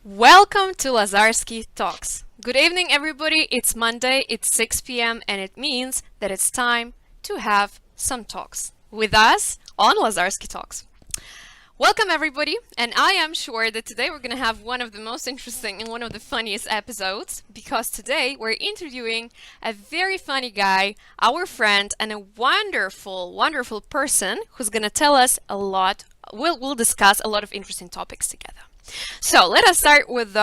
Welcome to Lazarski Talks. Good evening, everybody. It's Monday, it's 6 p.m., and it means that it's time to have some talks with us on Lazarski Talks. Welcome, everybody, and I am sure that today we're going to have one of the most interesting and one of the funniest episodes because today we're interviewing a very funny guy, our friend, and a wonderful, wonderful person who's going to tell us a lot. We'll discuss a lot of interesting topics together. So let us start with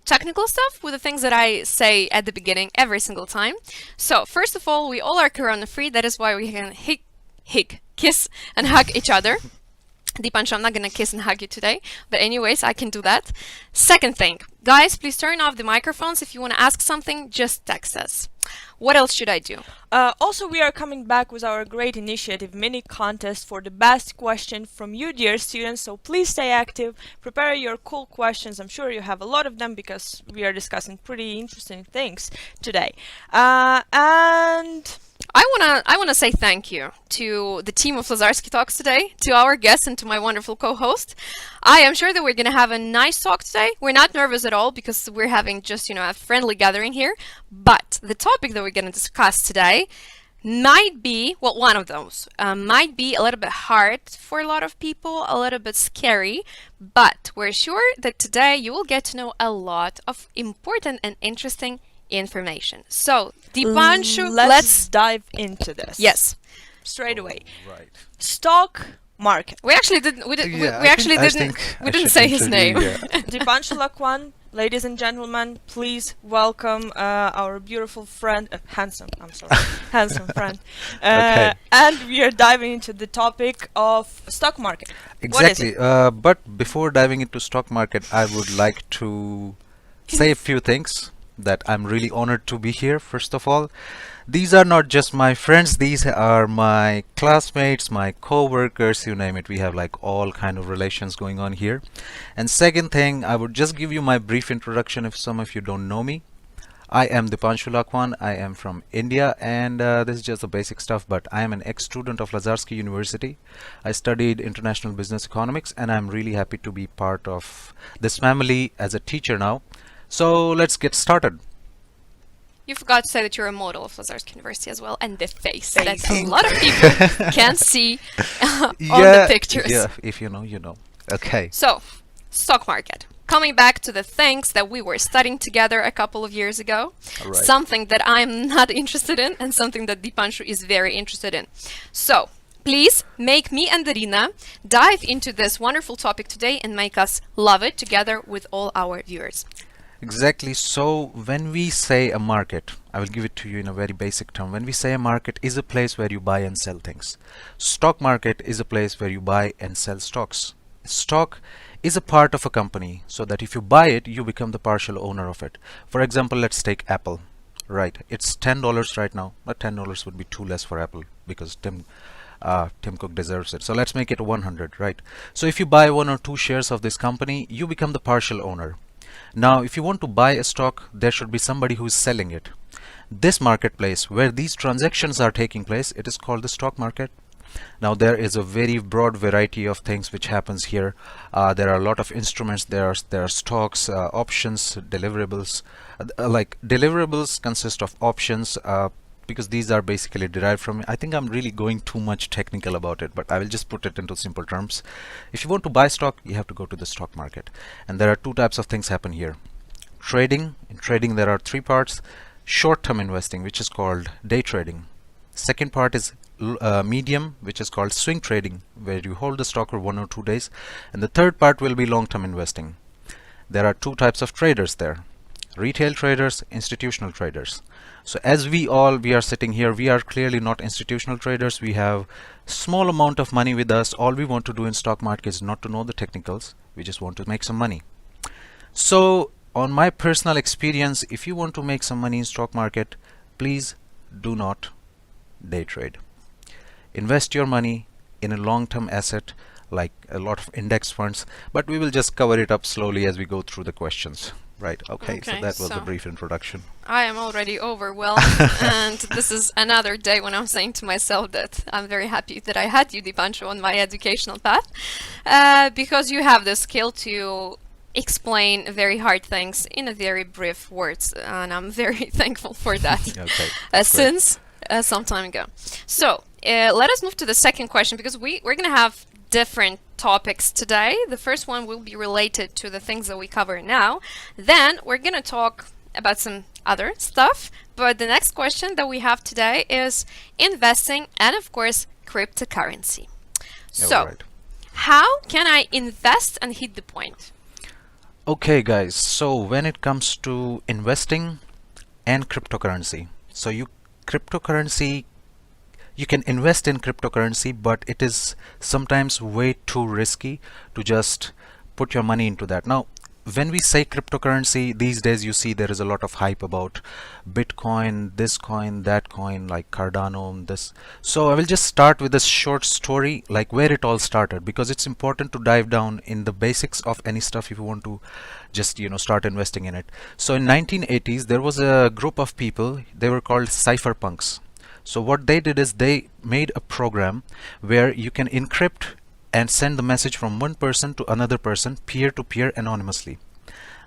technical stuff, with the things that I say at the beginning every single time. So first of all, we all are corona-free. That is why we can kiss and hug each other. Deepanshu, I'm not going to kiss and hug you today, but anyways, I can do that. Second thing, guys, please turn off the microphones. If you want to ask something, just text us. What else should I do? Also, we are coming back with our great initiative mini contest for the best question from you, dear students. So please stay active, prepare your cool questions. I'm sure you have a lot of them because we are discussing pretty interesting things today. And I wanna say thank you to the team of Lazarski Talks today, to our guests, and to my wonderful co-host. I am sure that we're gonna have a nice talk today. We're not nervous at all because we're having just a friendly gathering here. But the topic that we're gonna discuss today might be, well, one of those might be a little bit hard for a lot of people, a little bit scary, but we're sure that today you will get to know a lot of important and interesting information. So, Deepanshu, let's dive into this. Yes, Straight away. Right. Stock market. we actually didn't. We didn't say his name. Deepanshu Lakhwan, ladies and gentlemen, please welcome our beautiful friend, handsome friend. Okay. And we are diving into the topic of stock market. What is Exactly. it? But before diving into stock market, I would like to say a few things that I'm really honored to be here. First of all, these are not just my friends, these are my classmates, my co-workers, you name it. We have like all kind of relations going on here. And second thing, I would just give you my brief introduction if some of you don't know me. I am Deepanshu Lakhwan. I am from India, and this is just the basic stuff, but I am an ex-student of Lazarski University. I studied international business economics, and I'm really happy to be part of this family as a teacher now. So let's get started. You forgot to say that you're a model of Lazarski University as well, and the face that a Thank lot of people can see on the pictures. Yeah, if you know, you know. Okay. So, stock market. Coming back to the things that we were studying together a couple of years ago, All right. something that I'm not interested in and something that Deepanshu is very interested in. So, please make me and Darina dive into this wonderful topic today and make us love it together with all our viewers. Exactly. So when we say a market, I will give it to you in a very basic term. When we say a market is a place where you buy and sell things. Stock market is a place where you buy and sell stocks. Stock is a part of a company, so that if you buy it, you become the partial owner of it. For example, let's take Apple. Right. It's $10 right now, but $10 would be too less for Apple because Tim Cook deserves it. So let's make it 100, right? So if you buy one or two shares of this company, you become the partial owner. Now, if you want to buy a stock, there should be somebody who is selling it. This marketplace where these transactions are taking place, it is called the stock market. Now, there is a very broad variety of things which happens here. There are a lot of instruments. There are stocks, options, deliverables. Like deliverables consist of options, because these are basically derived from, I think I'm really going too much technical about it, but I will just put it into simple terms. If you want to buy stock, you have to go to the stock market. And there are two types of things happen here. Trading. In trading, there are three parts. Short-term investing, which is called day trading. Second part is medium, which is called swing trading, where you hold the stock for 1 or 2 days. And the third part will be long-term investing. There are two types of traders there. Retail traders, institutional traders. So as we are sitting here, we are clearly not institutional traders. We have small amount of money with us. All we want to do in stock market is not to know the technicals. We just want to make some money. So on my personal experience, if you want to make some money in stock market, please do not day trade. Invest your money in a long-term asset like a lot of index funds, but we will just cover it up slowly as we go through the questions. Right. Okay. So Okay, that was a so brief introduction. I am already overwhelmed, and this is another day when I'm saying to myself that I'm very happy that I had you, Deepanshu, on my educational path, because you have the skill to explain very hard things in a very brief words, and I'm very thankful for that. Okay, Since some time ago. So let us move to the second question, because we're gonna have different topics today. The first one will be related to the things that we cover now. Then we're gonna talk about some other stuff. But the next question that we have today is investing and, of course, cryptocurrency. So, right. how can I invest and hit the point? Okay, guys. So when it comes to investing and cryptocurrency, so cryptocurrency you can invest in cryptocurrency, but it is sometimes way too risky to just put your money into that. Now, when we say cryptocurrency, these days you see there is a lot of hype about Bitcoin, this coin, that coin, like Cardano, this. So I will just start with a short story, like where it all started, because it's important to dive down in the basics of any stuff if you want to just, start investing in it. So in 1980s, there was a group of people, they were called cypherpunks. So what they did is they made a program where you can encrypt and send the message from one person to another person peer-to-peer anonymously.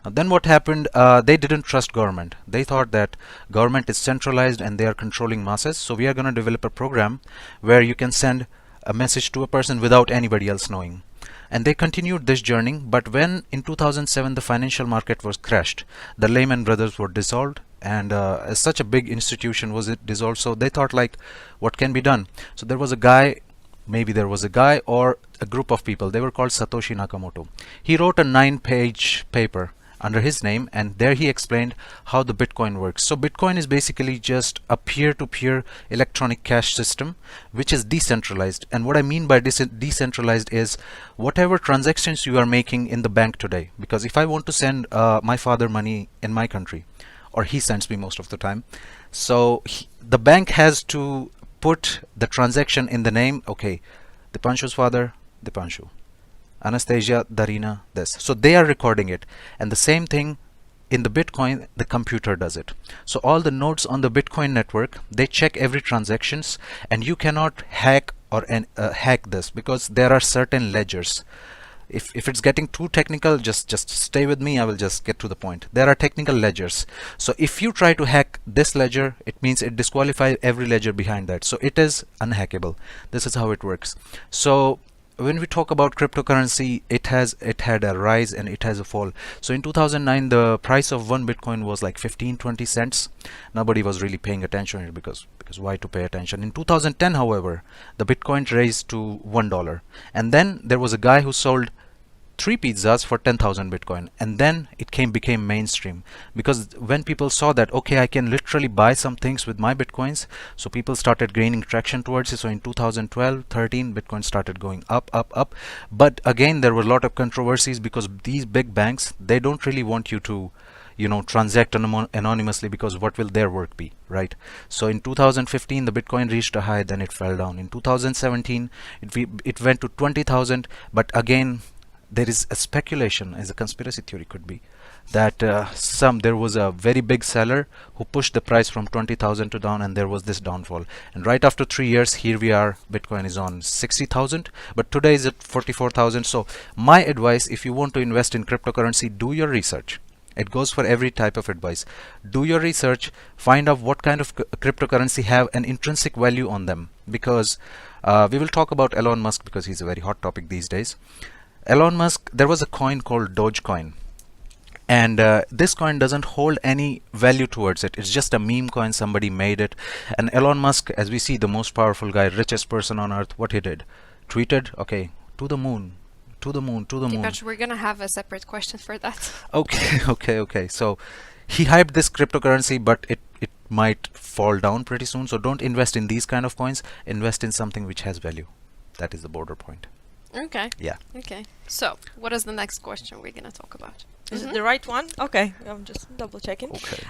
Then what happened, they didn't trust government. They thought that government is centralized and they are controlling masses. So we are going to develop a program where you can send a message to a person without anybody else knowing. And they continued this journey, but when in 2007 the financial market was crashed, the Lehman Brothers were dissolved, and as such a big institution was it dissolved, so they thought like, what can be done? So there was a guy, maybe there was a guy or a group of people, they were called Satoshi Nakamoto. He wrote a 9-page paper under his name, and there he explained how the Bitcoin works. So Bitcoin is basically just a peer-to-peer electronic cash system which is decentralized. And what I mean by decentralized is whatever transactions you are making in the bank today, because if I want to send my father money in my country, or he sends me most of the time, so the bank has to put the transaction in the name, okay, Deepanshu's father, Deepanshu, Anastasia, Darina, this. So they are recording it. And the same thing in the Bitcoin, the computer does it. So all the nodes on the Bitcoin network, they check every transactions, and you cannot hack or hack this, because there are certain ledgers. If it's getting too technical, just stay with me. I will just get to the point. There are technical ledgers. So if you try to hack this ledger, it means it disqualifies every ledger behind that. So it is unhackable. This is how it works. So when we talk about cryptocurrency, it had a rise and it has a fall. So in 2009, the price of one Bitcoin was like 15-20 cents. Nobody was really paying attention to it, because why to pay attention? In 2010, however, the Bitcoin raised to $1, and then there was a guy who sold 3 pizzas for 10,000 Bitcoin, and then it became mainstream, because when people saw that, okay, I can literally buy some things with my Bitcoins, so people started gaining traction towards it. So in 2012, 13, Bitcoin started going up, up, up. But again, there were a lot of controversies, because these big banks, they don't really want you to transact anonymously, because what will their work be, right? So in 2015, the Bitcoin reached a high, then it fell down. In 2017, it went to 20,000, but again, there is a speculation, as a conspiracy theory could be, that there was a very big seller who pushed the price from 20,000 to down, and there was this downfall. And right after 3 years, here we are, Bitcoin is on 60,000, but today is at 44,000. So my advice, if you want to invest in cryptocurrency, do your research. It goes for every type of advice. Do your research, find out what kind of cryptocurrency have an intrinsic value on them, because we will talk about Elon Musk, because he's a very hot topic these days. Elon Musk, there was a coin called Dogecoin, and this coin doesn't hold any value towards it. It's just a meme coin, somebody made it. And Elon Musk, as we see, the most powerful guy, richest person on earth, what he did? Tweeted, okay, to the moon, to the moon, to the moon. Deepanshu, we're gonna have a separate question for that. Okay, okay. So he hyped this cryptocurrency, but it might fall down pretty soon. So don't invest in these kind of coins. Invest in something which has value. That is the border point. Okay. Yeah. Okay. So, what is the next question we're gonna talk about? Is it the right one? Okay, I'm just double checking. Okay.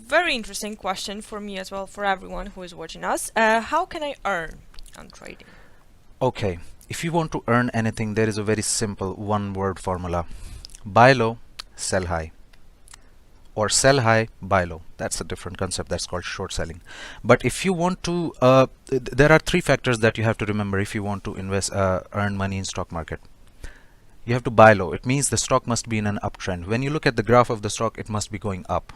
Very interesting question for me as well, for everyone who is watching us. How can I earn on trading? Okay. If you want to earn anything, there is a very simple one-word formula. Buy low, sell high. Or sell high, buy low. That's a different concept. That's called short selling. But if you want to, there are 3 factors that you have to remember if you want to invest, earn money in stock market. you have to buy low. It means the stock must be in an uptrend. When you look at the graph of the stock, it must be going up.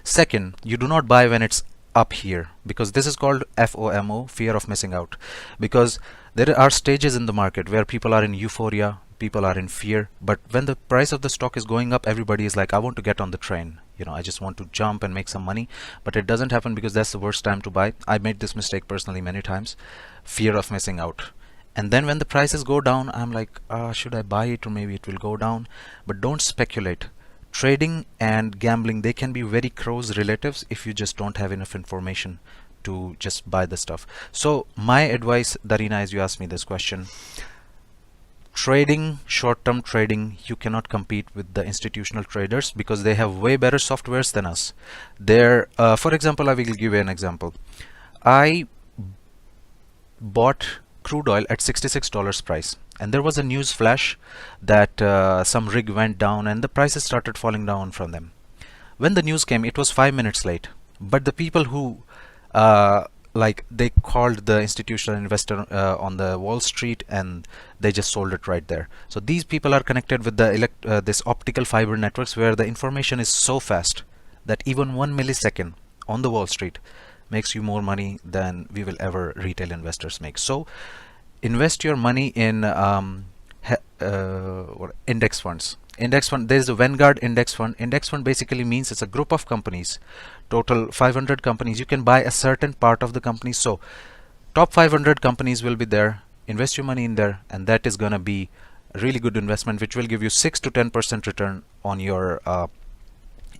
Second, you do not buy when it's up here, because this is called FOMO, fear of missing out. Because there are stages in the market where people are in euphoria, people are in fear, but when the price of the stock is going up, everybody is like, I want to get on the train. You know, I just want to jump and make some money. But it doesn't happen, because that's the worst time to buy. I made this mistake personally many times. Fear of missing out. And then when the prices go down, I'm like, should I buy it, or maybe it will go down? But don't speculate. Trading and gambling, they can be very close relatives if you just don't have enough information to just buy the stuff. So my advice, Darina, as you asked me this question, trading, short-term trading, you cannot compete with the institutional traders because they have way better softwares than us. For example, I will give you an example. I bought crude oil at $66 price, and there was a news flash that some rig went down and the prices started falling down from them. When the news came, it was 5 minutes late, but the people who they called the institutional investor on the Wall Street, and they just sold it right there. So these people are connected with the this optical fiber networks, where the information is so fast that even 1 millisecond on the Wall Street makes you more money than we will ever retail investors make. So invest your money in index funds. Index fund, there is a Vanguard index fund. Index fund basically means it's a group of companies, total 500 companies. You can buy a certain part of the company. So top 500 companies will be there. Invest your money in there, and that is going to be a really good investment, which will give you 6 to 10% return on your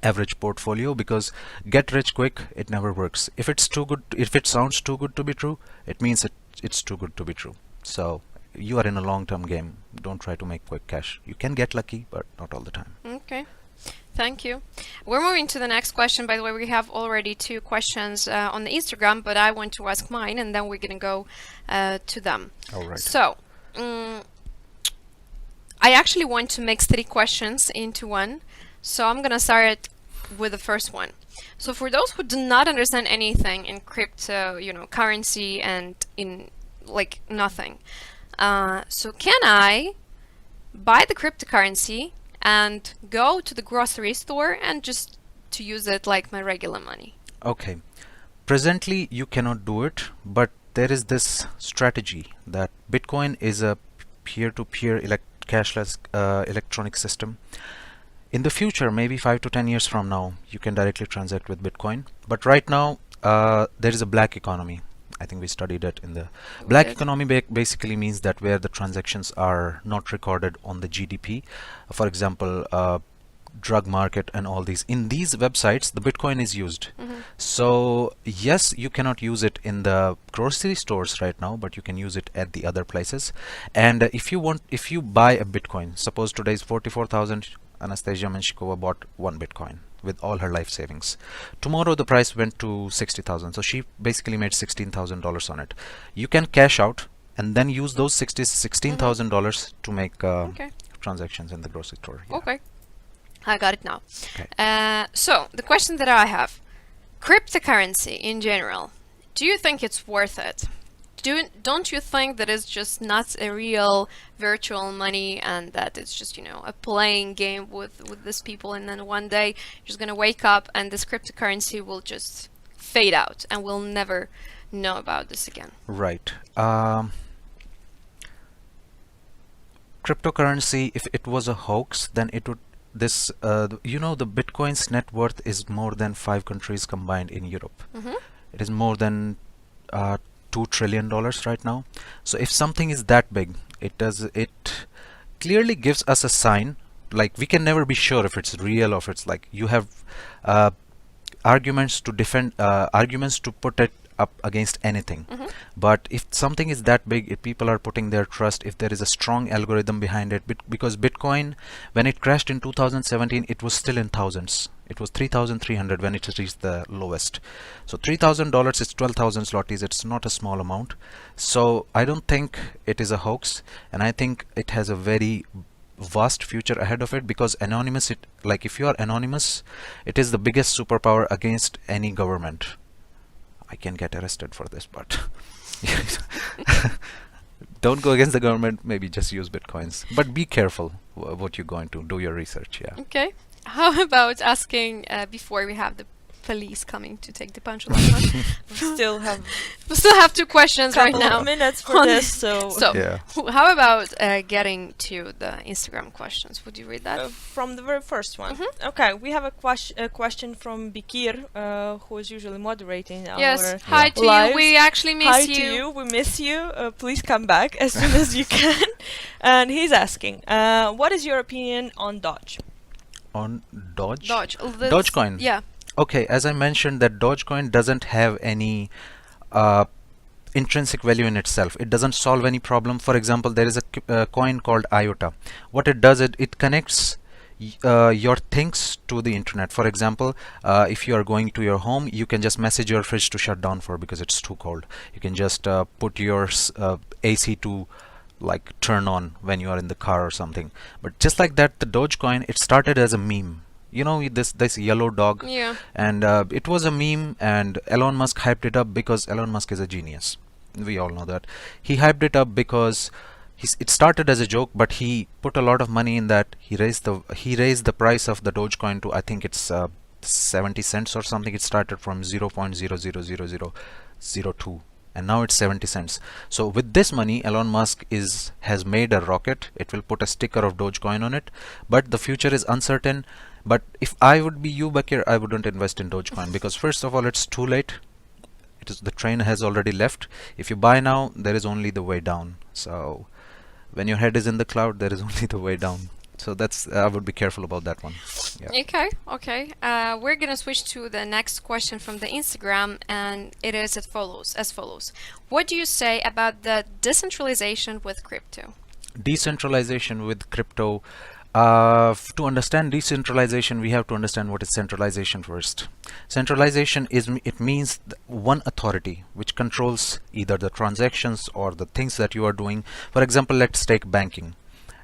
average portfolio. Because get rich quick, it never works. If it's too good, if it sounds too good to be true, it means it's too good to be true. So you are in a long-term game. Don't try to make quick cash. You can get lucky, but not all the time. Okay. Thank you. We're moving to the next question. By the way, we have already 2 questions on the Instagram, but I want to ask mine, and then we're going to go to them. All right. So, I actually want to mix 3 questions into one. So I'm going to start with the first one. So for those who do not understand anything in crypto, currency and in like nothing, so can I buy the cryptocurrency and go to the grocery store and just to use it like my regular money? Okay. Presently, you cannot do it, but there is this strategy that Bitcoin is a peer-to-peer cashless electronic system. In the future, maybe 5 to 10 years from now, you can directly transact with Bitcoin. But right now, there is a black economy. I think we studied it in the black economy. Basically means that where the transactions are not recorded on the GDP. For example, drug market and all these. In these websites, the Bitcoin is used. So yes, you cannot use it in the grocery stores right now, but you can use it at the other places. And if you buy a Bitcoin, suppose today is 44,000. Anastasia Menshikova bought 1 Bitcoin with all her life savings. Tomorrow the price went to 60,000, so she basically made $16,000 on it. You can cash out and then use those $16,000 to make transactions in the grocery store. Yeah. Okay, I got it now. Okay. So the question that I have, cryptocurrency in general, do you think it's worth it? Don't you think that it's just not a real virtual money, and that it's just a playing game with these people, and then one day you're just gonna wake up and this cryptocurrency will just fade out and we'll never know about this again? Right. Cryptocurrency, if it was a hoax, then it would the Bitcoin's net worth is more than 5 countries combined in Europe. It is more than $2 trillion right now. So if something is that big, it clearly gives us a sign. Like, we can never be sure if it's real or if it's like, you have arguments to defend, arguments to put it up against anything. But if something is that big, if people are putting their trust, if there is a strong algorithm behind it, because Bitcoin, when it crashed in 2017, it was still in thousands. It was 3,300 when it reached the lowest. So $3,000 is 12,000 zlotys. It's not a small amount. So I don't think it is a hoax, and I think it has a very vast future ahead of it, because anonymous, if you are anonymous, it is the biggest superpower against any government. I can get arrested for this, but Don't go against the government. Maybe just use bitcoins, but be careful what you're going to do. Your research. Yeah. Okay. How about asking before we have the police coming to take Deepanshu Lakhwan? Still have We still have two questions right couple now. of minutes for on- this, so, Yeah. How about getting to the Instagram questions? Would you read that? from the very first one. Mhm. Okay, we have a question from Bikir, who is usually moderating our Yes. Hi to you. lives. We actually miss Hi you. to you. We miss you. Please come back as soon as you can. And he's asking, what is your opinion on Dodge? On Doge. Dogecoin. Dogecoin. Yeah. Okay, as I mentioned, that Dogecoin doesn't have any intrinsic value in itself. It doesn't solve any problem. For example, there is a coin called IOTA. What it does, it connects your things to the internet. For example, if you are going to your home, you can just message your fridge to shut down because it's too cold. You can just put your AC to like turn on when you are in the car or something. But just like that, the Dogecoin, it started as a meme. You know, this yellow dog, Yeah. and it was a meme, and Elon Musk hyped it up because Elon Musk is a genius. We all know that. He hyped it up because it started as a joke, but he put a lot of money in that. He raised the price of the Dogecoin to, I think it's 70 cents or something. It started from 0.0000002, and now it's 70 cents. So with this money, Elon Musk has made a rocket. It will put a sticker of Dogecoin on it, but the future is uncertain. But if I would be you, Bakir, I wouldn't invest in Dogecoin because first of all, it's too late. The train has already left. If you buy now, there is only the way down. So when your head is in the cloud, there is only the way down. So I would be careful about that one. Yeah. Okay. We're gonna switch to the next question from the Instagram, and it is as follows. What do you say about the decentralization with crypto? Decentralization with crypto. To understand decentralization, we have to understand what is centralization first. Centralization it means one authority which controls either the transactions or the things that you are doing. For example, let's take banking.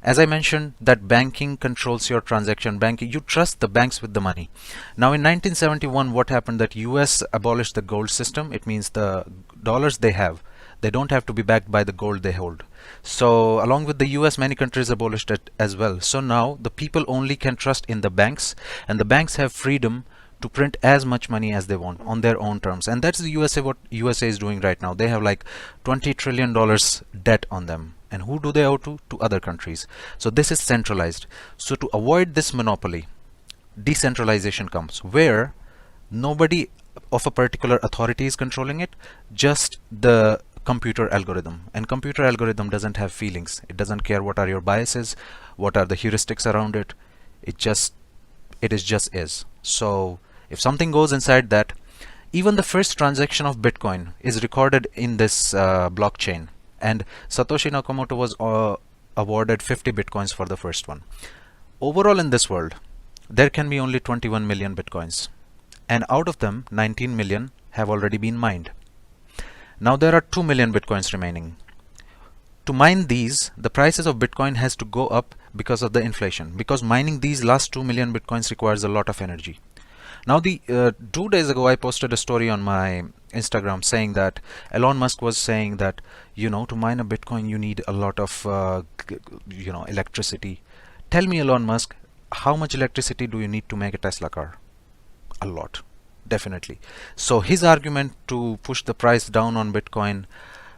As I mentioned, that banking controls your transaction. Banking, you trust the banks with the money. Now in 1971, what happened? That US abolished the gold system. It means the dollars they don't have to be backed by the gold they hold. So along with the US, many countries abolished it as well. So now the people only can trust in the banks, and the banks have freedom to print as much money as they want on their own terms. And that's the USA, what USA is doing right now. They have like $20 trillion debt on them. And who do they owe to? To other countries. So this is centralized. So to avoid this monopoly, decentralization comes, where nobody of a particular authority is controlling it, just the computer algorithm. And computer algorithm doesn't have feelings. It doesn't care what are your biases, what are the heuristics around it. It is just is. So if something goes inside that, even the first transaction of Bitcoin is recorded in this blockchain, and Satoshi Nakamoto was awarded 50 Bitcoins for the first one. Overall in this world, there can be only 21 million Bitcoins, and out of them 19 million have already been mined. Now there are 2 million Bitcoins remaining. To mine these, the prices of Bitcoin has to go up because of the inflation, because mining these last 2 million Bitcoins requires a lot of energy. Now 2 days ago I posted a story on my Instagram saying that Elon Musk was saying that, to mine a Bitcoin you need a lot of electricity. Tell me, Elon Musk, how much electricity do you need to make a Tesla car? A lot. Definitely. So his argument to push the price down on Bitcoin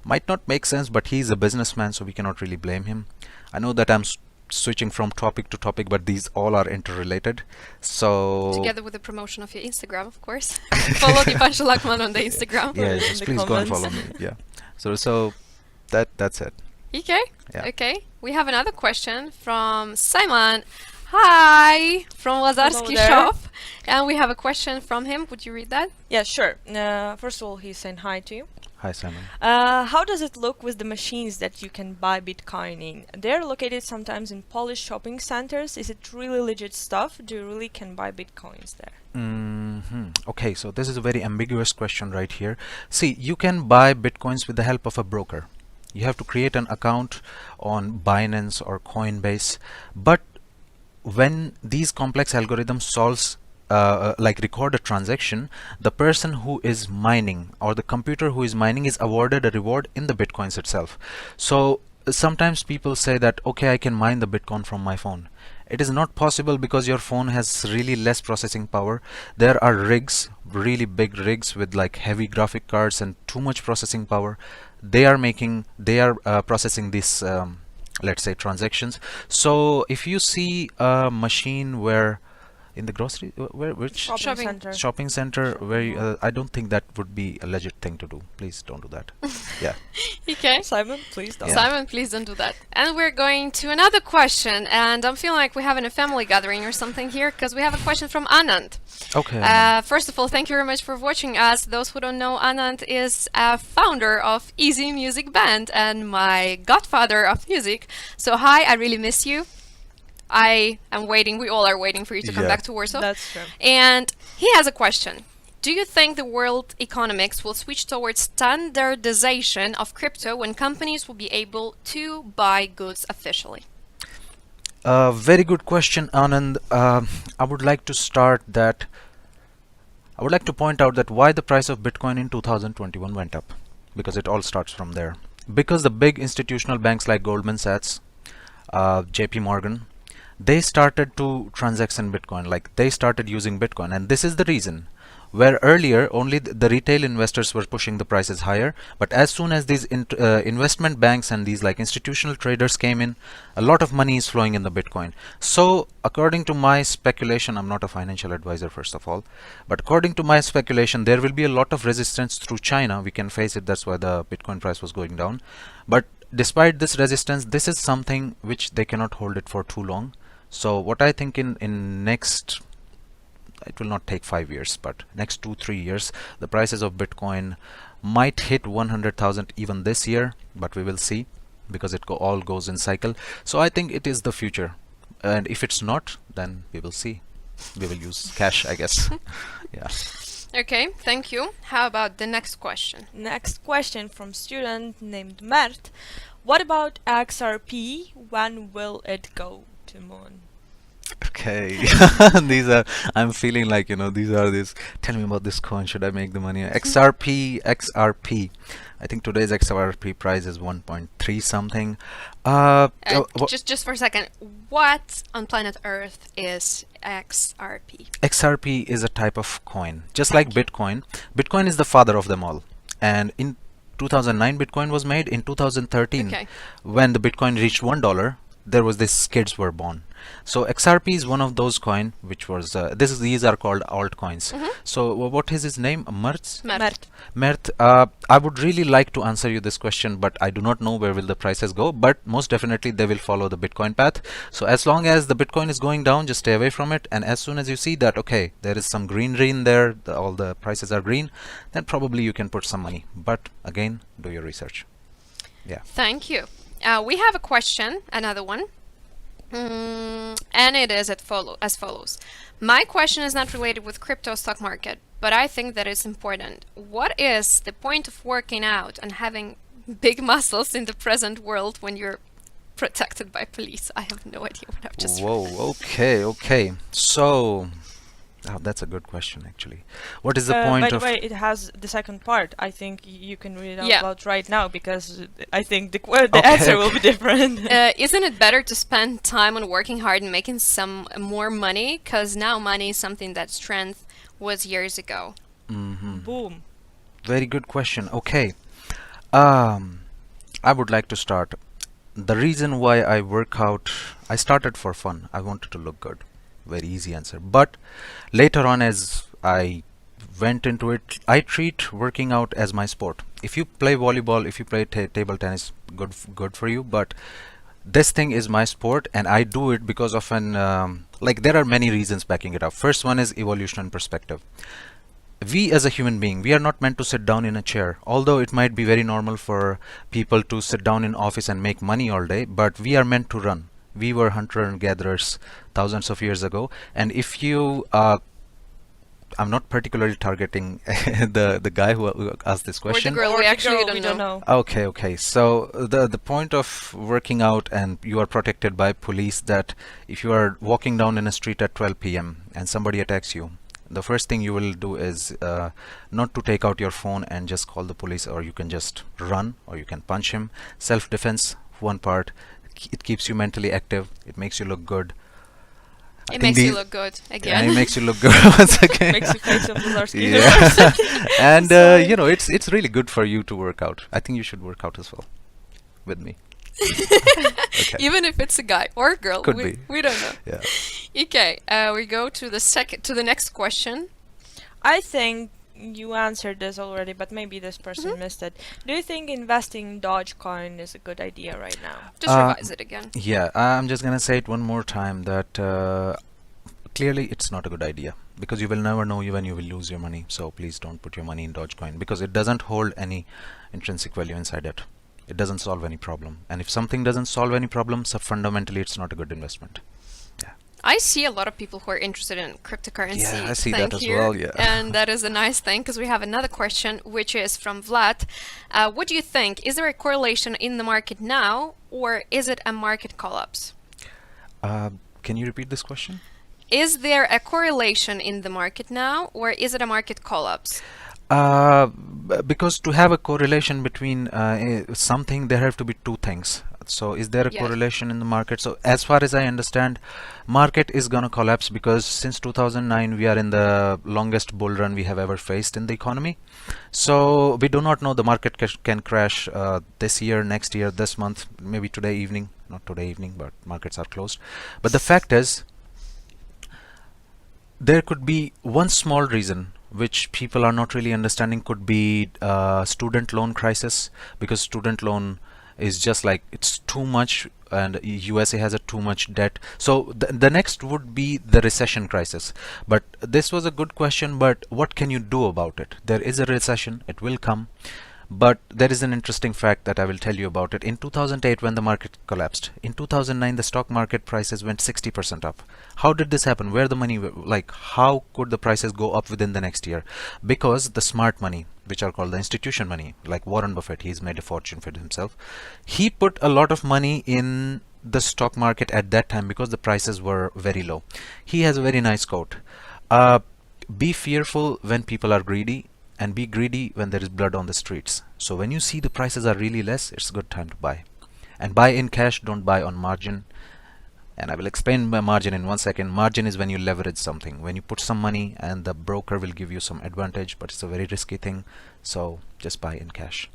might not make sense, but he's a businessman, so we cannot really blame him. I know that I'm switching from topic to topic, but these all are interrelated. So Together with the promotion of your Instagram, of course. Follow Deepanshu Lakhwan on the Instagram. yeah, in just the please go and comments. follow me. Yeah. So that's it. Okay. Yeah. Okay. We have another question from Simon. Hi, from Lazarski there. shop. And we have a question from him. Would you read that? Yeah, sure. First of all, he's saying hi to you. Hi, Simon. How does it look with the machines that you can buy Bitcoining? They're located sometimes in Polish shopping centers. Is it really legit stuff? Do you really can buy Bitcoins there? Okay, so this is a very ambiguous question right here. See, you can buy Bitcoins with the help of a broker. You have to create an account on Binance or Coinbase, but when these complex algorithms solves record a transaction, the person who is mining or the computer who is mining is awarded a reward in the Bitcoins itself. So sometimes people say that, okay, I can mine the Bitcoin from my phone. It is not possible because your phone has really less processing power. There are rigs, really big rigs with like heavy graphic cards and too much processing power. They are processing these, let's say, transactions. So if you see a machine where in the grocery, where which Shopping center. shopping center, Shopping where mall. I don't think that would be a legit thing to do. Please don't do that. Yeah. Okay. Simon, please don't. Yeah. Simon, please don't do that. And we're going to another question, and I'm feeling like we're having a family gathering or something here because we have a question from Anand. Okay. First of all, thank you very much for watching us. Those who don't know, Anand is a founder of Easy Music Band and my godfather of music. So hi, I really miss you. I am waiting, we all are waiting for you to come Yeah. back to Warsaw. That's true. And he has a question. Do you think the world economics will switch towards standardization of crypto when companies will be able to buy goods officially? Very good question, Anand. I would like to start that. I would like to point out that why the price of Bitcoin in 2021 went up, because it all starts from there. Because the big institutional banks like Goldman Sachs, JP Morgan, they started to transact in Bitcoin, like they started using Bitcoin, and this is the reason. Where earlier only the retail investors were pushing the prices higher, but as soon as these investment banks and these like institutional traders came in, a lot of money is flowing in the Bitcoin. So according to my speculation, I'm not a financial advisor first of all, but according to my speculation, there will be a lot of resistance through China. We can face it. That's why the Bitcoin price was going down. But despite this resistance, this is something which they cannot hold it for too long. So what I think in next, it will not take 5 years, but next 2-3 years, the prices of Bitcoin might hit 100,000 even this year, but we will see, because it all goes in cycle. So I think it is the future, and if it's not, then we will see. We will use cash, I guess. Yeah. Okay, thank you. How about the next question? Next question from student named Mert. What about XRP? When will it go to moon? Okay. These are, I'm feeling like, these are this, tell me about this coin, should I make the money? XRP. I think today's XRP price is 1.3 something. Just for a second, what on planet Earth is XRP? XRP is a type of coin, just like Bitcoin. Bitcoin is the father of them all. And in 2009, Bitcoin was made. In 2013, Okay. when the Bitcoin reached $1, there was this kids were born. So XRP is one of those coin which was these are called altcoins. So what is his name? Mert? Mert. Mert, I would really like to answer you this question, but I do not know where will the prices go, but most definitely they will follow the Bitcoin path. So as long as the Bitcoin is going down, just stay away from it, and as soon as you see that, okay, there is some greenery in there, all the prices are green, then probably you can put some money. But again, do your research. Yeah. Thank you. We have a question, another one. And it is as follows. My question is not related with crypto stock market, but I think that it's important. What is the point of working out and having big muscles in the present world when you're protected by police? I have no idea what I've just Whoa, okay. So, that's a good question actually. What is the By point the of... way, it has the second part. I think you can read it out Yeah. loud right now, because I think the answer will be different. Isn't it better to spend time on working hard and making some more money? Because now money is something that strength was years ago. Boom. Very good question. Okay. I would like to start. The reason why I work out, I started for fun. I wanted to look good. Very easy answer. But later on, as I went into it, I treat working out as my sport. If you play volleyball, if you play table tennis, good for you. But this thing is my sport, and I do it because of an like there are many reasons backing it up. First one is evolution perspective. We as a human being, we are not meant to sit down in a chair, although it might be very normal for people to sit down in office and make money all day, but we are meant to run. We were hunter and gatherers thousands of years ago, and if you I'm not particularly targeting the guy who asked this Or the question. girl, Or we the actually girl, we don't know. Okay. So the point of working out and you are protected by police, that if you are walking down in a street at 12 p.m. and somebody attacks you, the first thing you will do is not to take out your phone and just call the police, or you can just run, or you can punch him. Self-defense one part. It keeps you mentally active. It makes you look good. I It think makes you these- look good Yeah, again. it makes you look good once again. Makes you face of Lazarski Yeah. University. And Sorry. you know, it's really good for you to work out. I think you should work out as well with me. Okay. Even if it's a guy or a girl, Could we, be. we don't know. Yeah. Okay, we go to the next question. I think you answered this already, but maybe this person Mhm. missed it. Do you think investing in Dogecoin is a good idea right now? Just Uh, revise it again. Yeah, I'm just gonna say it one more time that clearly it's not a good idea because you will never know when you will lose your money. So please don't put your money in Dogecoin because it doesn't hold any intrinsic value inside it. It doesn't solve any problem. And if something doesn't solve any problem, so fundamentally it's not a good investment. I see a lot of people who are interested in cryptocurrency. Yeah, I see that Thank as you. well, yeah. And that is a nice thing because we have another question, which is from Vlad. What do you think? Is there a correlation in the market now, or is it a market collapse? Can you repeat this question? Is there a correlation in the market now, or is it a market collapse? Because to have a correlation between something, there have to be two things. So is there a Yes. correlation in the market? So as far as I understand, market is gonna collapse because since 2009 we are in the longest bull run we have ever faced in the economy. So we do not know, the market can crash this year, next year, this month, maybe today evening. Not today evening, but markets are closed. But the fact is, there could be one small reason which people are not really understanding, could be student loan crisis, because student loan is just like, it's too much, and USA has a too much debt. So the next would be the recession crisis. But this was a good question, but what can you do about it? There is a recession, it will come. But there is an interesting fact that I will tell you about it. In 2008, when the market collapsed, in 2009 the stock market prices went 60% up. How did this happen? Where the money, like how could the prices go up within the next year? Because the smart money, which are called the institution money, like Warren Buffett, he's made a fortune for himself. He put a lot of money in the stock market at that time because the prices were very low. He has a very nice quote. Be fearful when people are greedy, and be greedy when there is blood on the streets. So when you see the prices are really less, it's a good time to buy. And buy in cash, don't buy on margin. And I will explain my margin in 1 second. Margin is when you leverage something, when you put some money and the broker will give you some advantage, but it's a very risky thing. So just buy in cash.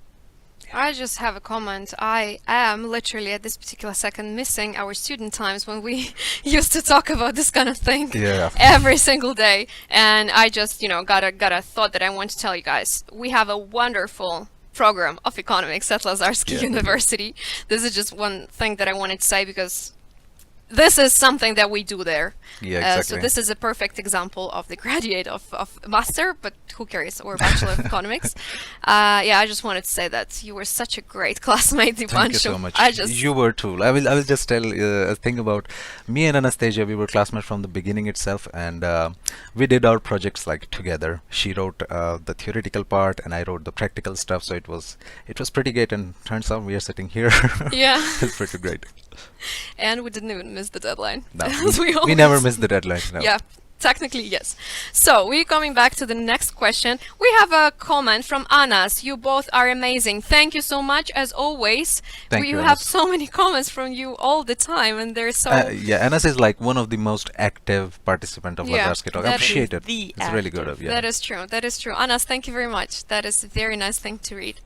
I just have a comment. I am literally at this particular second missing our student times when we used to talk about this kind of thing Yeah. every single day. And I just, got a thought that I want to tell you guys. We have a wonderful program of economics at Lazarski Yeah, we do. University. This is just one thing that I wanted to say because this is something that we do there. Yeah, So exactly. this is a perfect example of the graduate of master, but who cares, or bachelor of economics. Yeah, I just wanted to say that you were such a great classmate, Deepanshu. Thank you so much. I just You were too. I will just tell a thing about me and Anastasia. We were classmates from the beginning itself, and we did our projects like together. She wrote the theoretical part, and I wrote the practical stuff. So it was pretty great. And turns out we are sitting here. yeah, It's pretty great. and we didn't even miss the deadline. No, as we always never missed the deadline. No. Yeah, technically, yes. So, we're coming back to the next question. We have a comment from Anas. You both are amazing. Thank you so much, as always. Thank we you, have Anas. so many comments from you all the time, and they're so... Yeah, Anas is like one of the most active participant of Yeah, Lazarski Talk. I that appreciate is it. the It's really good active. of you. That is true. That is true. Anas, thank you very much. That is a very nice thing to read.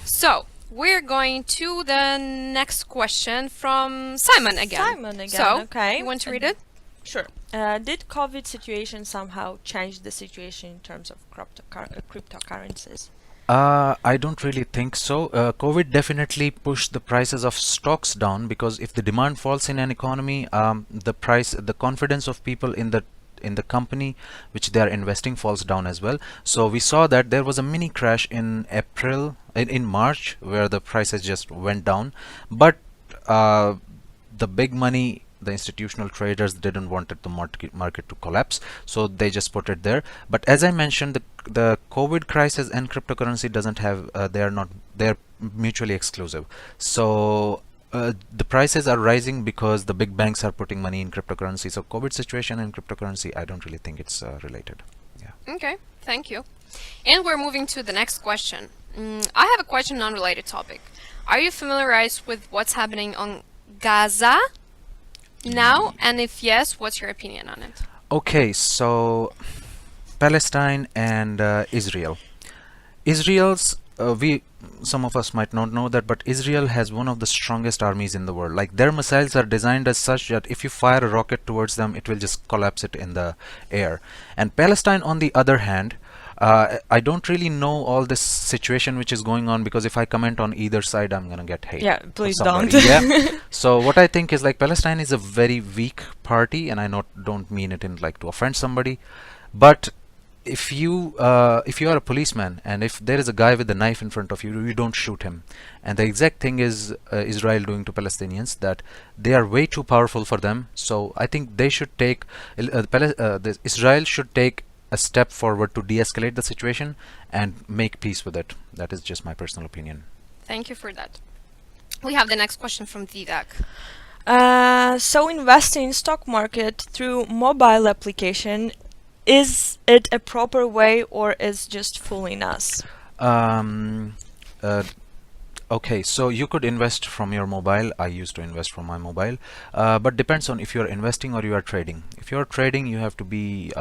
So, we're going to the next question from Simon again. Simon again, So, okay. you want to read it? Sure. Did COVID situation somehow change the situation in terms of cryptocurrencies? I don't really think so. COVID definitely pushed the prices of stocks down because if the demand falls in an economy, the confidence of people in the company which they are investing falls down as well. So we saw that there was a mini crash in in March where the prices just went down, but the big money, the institutional traders, didn't want the market to collapse, so they just put it there. But as I mentioned, the COVID crisis and cryptocurrency doesn't have they're mutually exclusive. So the prices are rising because the big banks are putting money in cryptocurrency. So COVID situation and cryptocurrency, I don't really think it's related. Yeah. Okay, thank you. And we're moving to the next question. I have a question on unrelated topic. Are you familiarized with what's happening on Gaza now? And if yes, what's your opinion on it? Okay, so Palestine and Israel. Israel's we some of us might not know that, but Israel has one of the strongest armies in the world. Like their missiles are designed as such that if you fire a rocket towards them, it will just collapse it in the air. And Palestine, on the other hand, I don't really know all this situation which is going on, because if I comment on either side, I'm gonna get hate. Yeah, from please somebody. don't. Yeah. So what I think is, like, Palestine is a very weak party, and I don't mean it in like to offend somebody, but if you are a policeman and if there is a guy with a knife in front of you, you don't shoot him. And the exact thing is Israel doing to Palestinians, that they are way too powerful for them. So I think they should take Israel should take a step forward to de-escalate the situation and make peace with it. That is just my personal opinion. Thank you for that. We have the next question from Vivek. So investing in stock market through mobile application, is it a proper way or is just fooling us? Um, uh, okay, so you could invest from your mobile. I used to invest from my mobile, but depends on if you're investing or you are trading. If you're trading, you have to be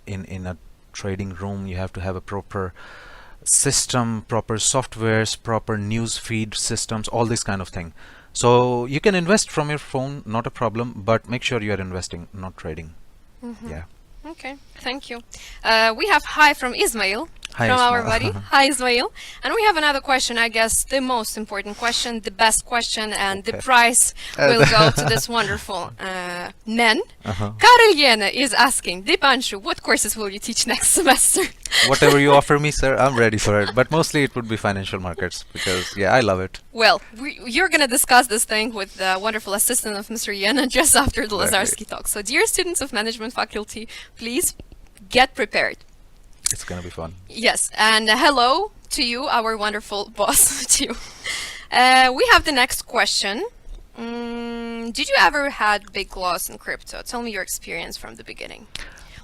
in a trading room. You have to have a proper system, proper softwares, proper news feed systems, all this kind of thing. So you can invest from your phone, not a problem, but make sure you are investing, not trading. Yeah. Okay, thank you. We have hi from Ismail, Hi, from our Ismail. buddy. Hi, Ismail. And we have another question, I guess the most important question, the best question, and the Okay. prize will go to this wonderful man. Uh-huh. Karel Jene is asking, Deepanshu, what courses will you teach next semester? Whatever you offer me, sir, I'm ready for it. But mostly it would be financial markets, because yeah, I love it. Well, you're going to discuss this thing with the wonderful assistant of Mr. Jene just after the Exactly. Lazarski talk. So dear students of management faculty, please get prepared. It's gonna be fun. Yes, and hello to you, our wonderful boss, to you. We have the next question. Did you ever had big loss in crypto? Tell me your experience from the beginning.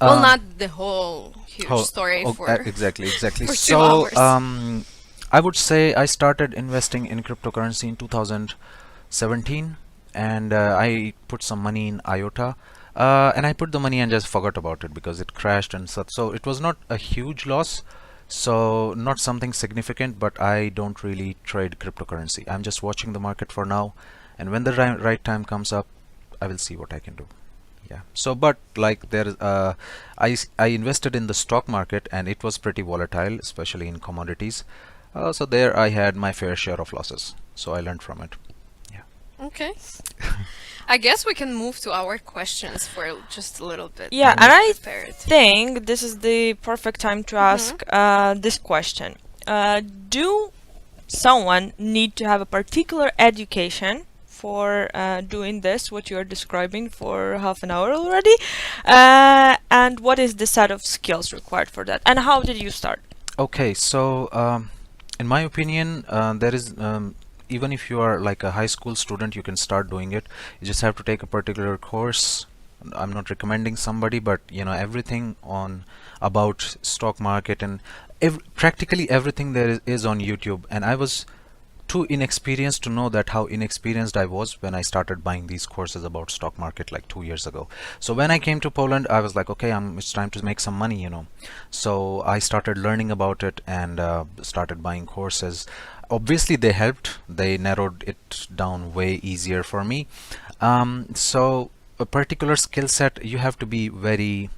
Well, Um, not the whole huge Oh, story oh, for exactly. for 2 So, hours. I would say I started investing in cryptocurrency in 2017, and I put some money in IOTA, and I put the money and just forgot about it because it crashed and such. So it was not a huge loss, so not something significant. But I don't really trade cryptocurrency. I'm just watching the market for now, and when the right time comes up, I will see what I can do. Yeah. So, but like there, I invested in the stock market, and it was pretty volatile, especially in commodities. So there I had my fair share of losses. So I learned from it. Yeah. Okay. I guess we can move to our questions for just a little bit. Yeah, to and I prepare it. think this is the perfect time to ask this question. Do someone need to have a particular education for doing this, what you're describing for half an hour already? And what is the set of skills required for that? And how did you start? Okay. So in my opinion, there is even if you are like a high school student, you can start doing it. You just have to take a particular course. I'm not recommending somebody, but you know, everything on about stock market and practically everything there is on YouTube. And I was too inexperienced to know that how inexperienced I was when I started buying these courses about stock market like 2 years ago. So when I came to Poland, I was like, okay, it's time to make some money, you know. So I started learning about it and started buying courses. Obviously they helped. They narrowed it down way easier for me. So a particular skill set, you have to be very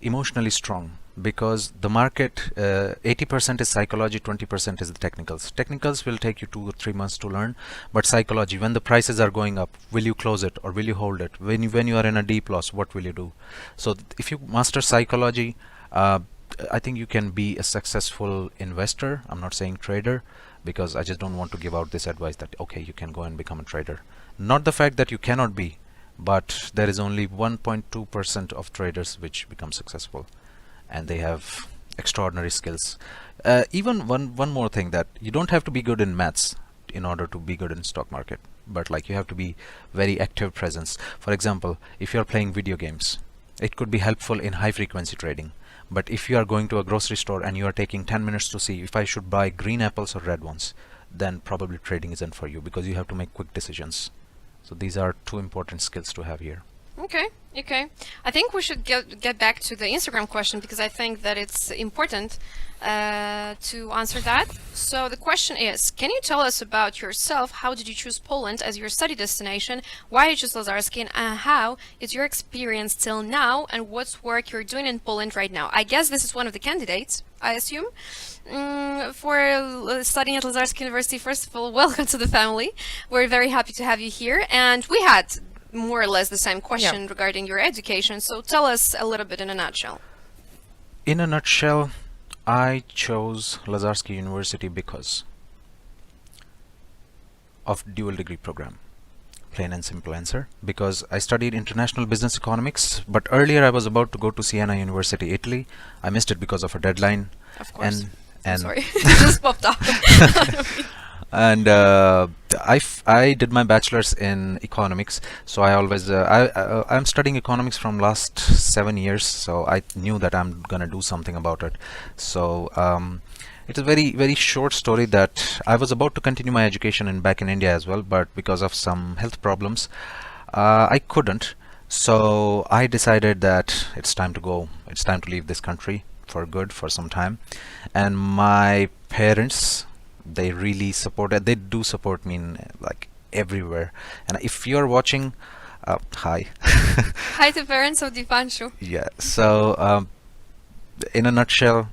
emotionally strong, because the market 80% is psychology, 20% is the technicals. Technicals will take you 2 or 3 months to learn, but psychology, when the prices are going up, will you close it or will you hold it? When you are in a deep loss, what will you do? So if you master psychology, I think you can be a successful investor. I'm not saying trader, because I just don't want to give out this advice that okay, you can go and become a trader. Not the fact that you cannot be, but there is only 1.2% of traders which become successful, and they have extraordinary skills. Even one more thing, that you don't have to be good in maths in order to be good in stock market, but like you have to be very active presence. For example, if you're playing video games, it could be helpful in high frequency trading. But if you are going to a grocery store and you are taking 10 minutes to see if I should buy green apples or red ones, then probably trading isn't for you, because you have to make quick decisions. So these are two important skills to have here. Okay, okay. I think we should get back to the Instagram question, because I think that it's important to answer that. So the question is, can you tell us about yourself? How did you choose Poland as your study destination? Why you chose Lazarski, and how is your experience till now, and what's work you're doing in Poland right now? I guess this is one of the candidates, I assume, for studying at Lazarski University. First of all, welcome to the family. We're very happy to have you here, and we had more or less the same question regarding your education. So tell us a little bit in a nutshell. In a nutshell, I chose Lazarski University because of dual degree program. Plain and simple answer. Because I studied international business economics, but earlier I was about to go to Siena University, Italy. I missed it because of a deadline. Of course. And sorry, it just popped up. And I did my bachelor's in economics, so I always I'm studying economics from last 7 years, so I knew that I'm gonna do something about it. So it's a very short story that I was about to continue my education back in India as well, but because of some health problems I couldn't. So I decided that it's time to go. It's time to leave this country for good, for some time. And my parents, they really supported. They do support me in like everywhere. And if you're watching, hi. Hi to parents of Deepanshu. Yeah. So in a nutshell,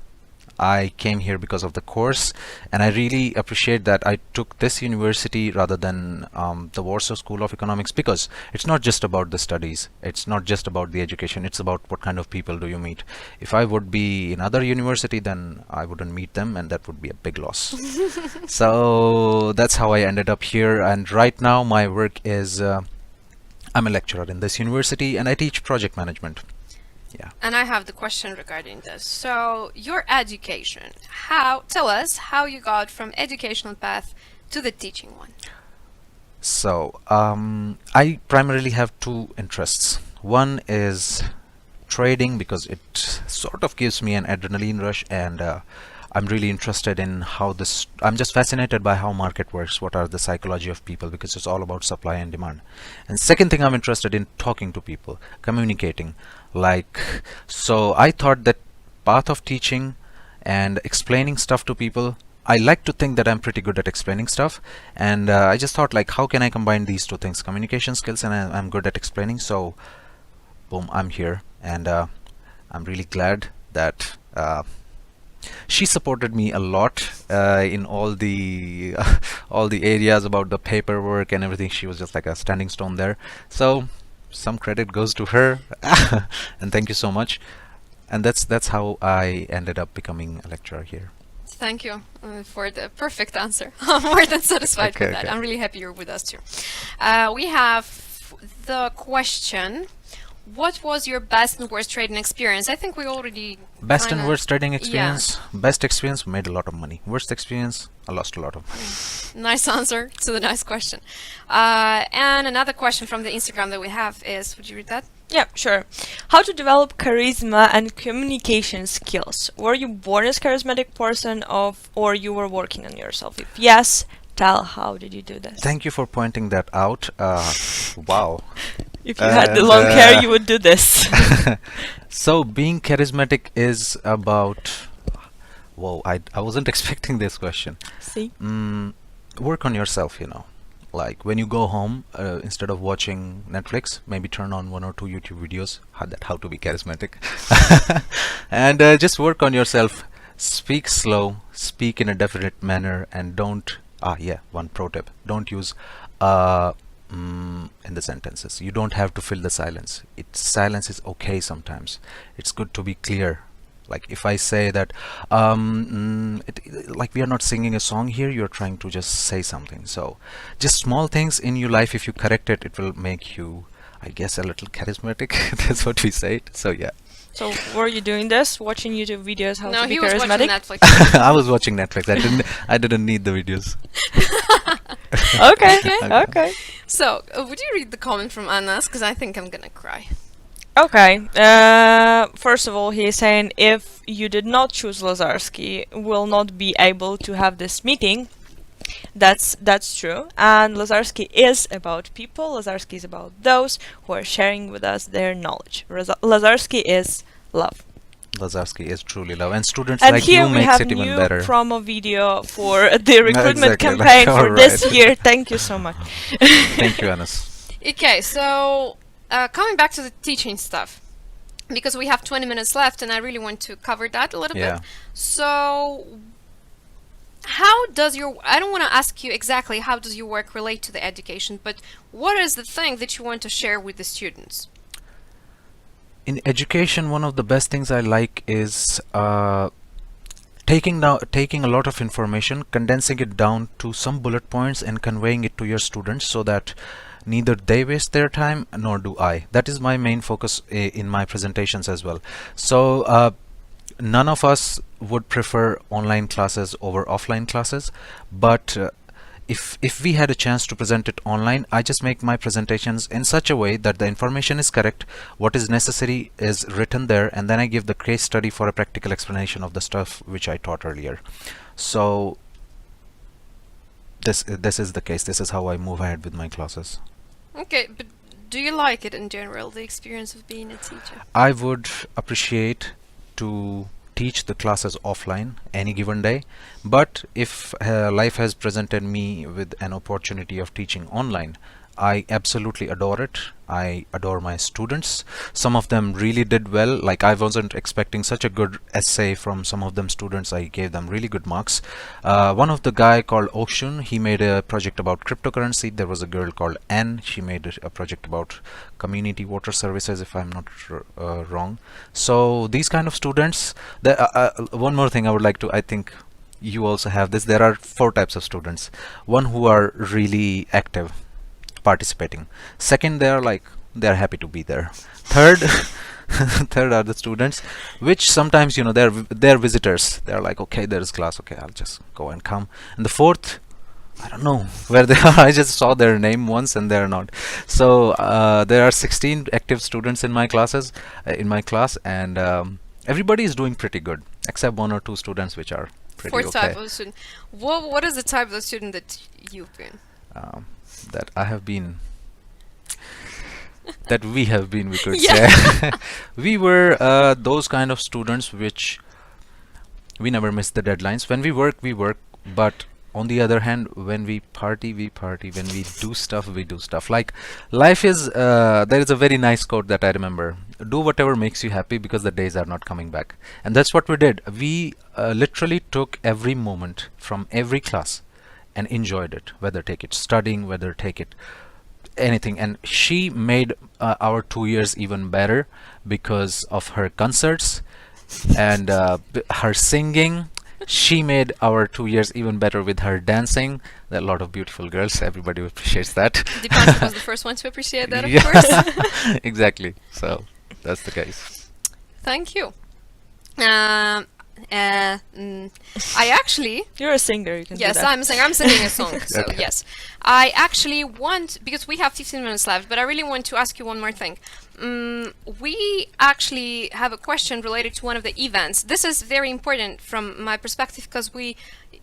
I came here because of the course, and I really appreciate that I took this university rather than the Warsaw School of Economics, because it's not just about the studies, it's not just about the education, it's about what kind of people do you meet. If I would be in other university, then I wouldn't meet them, and that would be a big loss. So that's how I ended up here, and right now my work is I'm a lecturer in this university, and I teach project management. Yeah. And I have the question regarding this. So your education, tell us how you got from educational path to the teaching one. So I primarily have two interests. One is trading, because it sort of gives me an adrenaline rush, and I'm really interested in how this, I'm just fascinated by how market works, what are the psychology of people, because it's all about supply and demand. And second thing, I'm interested in talking to people, communicating. So I thought that path of teaching and explaining stuff to people, I like to think that I'm pretty good at explaining stuff, and I just thought, like, how can I combine these two things, communication skills and I'm good at explaining. So boom, I'm here, and I'm really glad that she supported me a lot in all the all the areas about the paperwork and everything. She was just like a standing stone there. So some credit goes to her. And thank you so much. And that's how I ended up becoming a lecturer here. Thank you for the perfect answer. I'm more than satisfied with that. Okay. I'm really happy you're with us too. We have the question: what was your best and worst trading experience? I think we already Best and kinda- worst trading experience. Best experience, made a lot of money. Worst experience, I lost a lot of money. Nice answer to the nice question. And another question from the Instagram that we have is, would you read that? Yeah, sure. How to develop charisma and communication skills? Were you born as charismatic person or you were working on yourself? If yes, tell how did you do this? Thank you for pointing that out. Wow. If you had the long hair, you would do this. So being charismatic is about, whoa, I wasn't expecting this question. See? Work on yourself, you know. Like when you go home, instead of watching Netflix, maybe turn on 1 or 2 YouTube videos, how to be charismatic. And just work on yourself. Speak slow, speak in a definite manner, and don't, one pro tip, don't use in the sentences. You don't have to fill the silence. Silence is okay sometimes. It's good to be clear. Like if I say that like we are not singing a song here, you're trying to just say something. So just small things in your life, if you correct it, it will make you, I guess, a little charismatic. That's what we say. So yeah. So were you doing this, watching YouTube videos how No, to be he was watching charismatic? Netflix. I was watching Netflix. I didn't need the videos. Okay, Okay. okay. So, would you read the comment from Anas? Because I think I'm gonna cry. Okay. First of all, he is saying if you did not choose Lazarski, will not be able to have this meeting. That's true. And Lazarski is about people. Lazarski is about those who are sharing with us their knowledge. Lazarski is love. Lazarski is truly love, and students And like here you we makes have it even new better. promo video for the recruitment Exactly, like, campaign for this alright. year. Thank you so much. Thank you, Anas. Okay, so coming back to the teaching stuff, because we have 20 minutes left and I really want to cover that a little Yeah. bit. So, how does your, I don't want to ask you exactly how does your work relate to the education, but what is the thing that you want to share with the students? In education, one of the best things I like is taking a lot of information, condensing it down to some bullet points and conveying it to your students so that neither they waste their time nor do I. That is my main focus in my presentations as well. So none of us would prefer online classes over offline classes, but if we had a chance to present it online, I just make my presentations in such a way that the information is correct, what is necessary is written there, and then I give the case study for a practical explanation of the stuff which I taught earlier. So this is the case. This is how I move ahead with my classes. Okay, but do you like it in general, the experience of being a teacher? I would appreciate to teach the classes offline any given day, but if life has presented me with an opportunity of teaching online, I absolutely adore it. I adore my students. Some of them really did well. Like, I wasn't expecting such a good essay from some of them students. I gave them really good marks. One of the guy called Oshun, he made a project about cryptocurrency. There was a girl called Anne. She made a project about community water services, if I'm not wrong. So these kind of students. One more thing I would like to, I think you also have this. There are 4 types of students. One who are really active, participating. Second, they're happy to be there. Third, third are the students which sometimes, they're visitors. They're like, okay, there is class, okay, I'll just go and come. And the fourth, I don't know where they are. I just saw their name once and they're not. So there are 16 active students in my classes, in my class, and everybody is doing pretty good except 1 or 2 students which are pretty Fourth okay. type of student. What is the type of student that you've been? That I have been, that we have been, we could Yeah. say. We were those kind of students which we never miss the deadlines. When we work, but on the other hand, when we party, we party. When we do stuff, we do stuff. Like, life is, there is a very nice quote that I remember. Do whatever makes you happy because the days are not coming back. And that's what we did. We literally took every moment from every class and enjoyed it, whether take it studying, whether take it anything. And she made our 2 years even better because of her concerts and her singing. She made our 2 years even better with her dancing. There are a lot of beautiful girls. Everybody appreciates that. Deepanshu was the first one to appreciate that, of Yeah. course. Exactly. So that's the case. Thank you. I actually, You're a singer, you can yes, do that. I'm singing a song. So Okay. yes, I actually want, because we have 15 minutes left, but I really want to ask you one more thing. We actually have a question related to one of the events. This is very important from my perspective because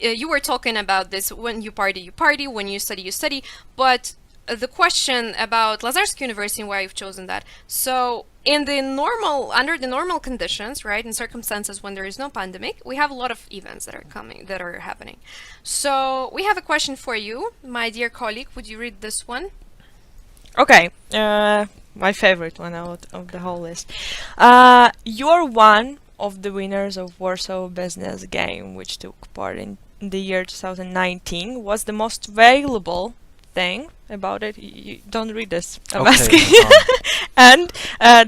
you were talking about this: when you party; when you study, but the question about Lazarski University and why you've chosen that. So under the normal conditions, right, in circumstances when there is no pandemic, we have a lot of events that are happening. So we have a question for you, my dear colleague. Would you read this one? Okay, my favorite one out of the whole list. You're one of the winners of Warsaw Business Game, which took part in the year 2019. What's the most valuable thing about it? You don't read this, I'm asking. And